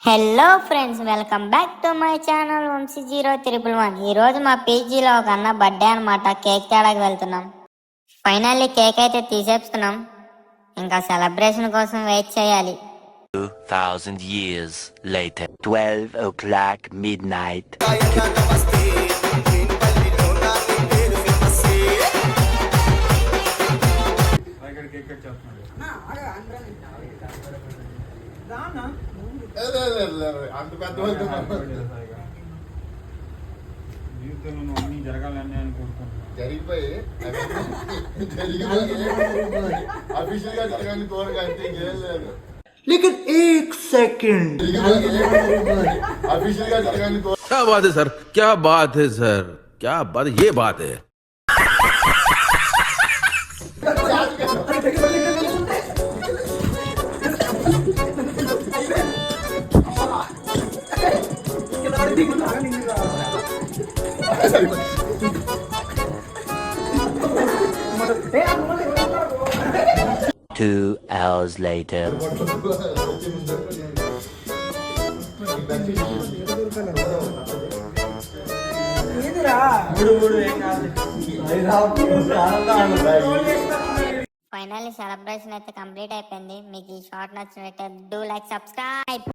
Hello friends, welcome back to my channel 16011. ఈరోజు మా పీజీలో ఒక అన్న బర్త్డే అనమాట. కేక్ తేడానికి వెళ్తున్నాం. ఫైనల్లీ కేక్ అయితే తీసేస్తున్నాం. ఇంకా సెలబ్రేషన్ కోసం వెయిట్ చేయాలి. 2000 years later, 12 o'clock midnight. అంత పెద్ద జీవితంలో అన్ని జరగాలని అనుకుంటున్నాను. జరిగిపోయి అఫీషియల్ గా జరగాలని కోరిక అంటే ఇంకేం లేదు. लेकिन एक सेकंड अफिशियल का जरगानी को क्या बात है सर, क्या बात है सर, क्या बात है, ये बात है. Two hours later. Finally celebration అయితే కంప్లీట్ అయిపోయింది. మీకు ఈ షార్ట్ నచ్చినట్లయితే డూ లైక్, సబ్స్క్రైబ్.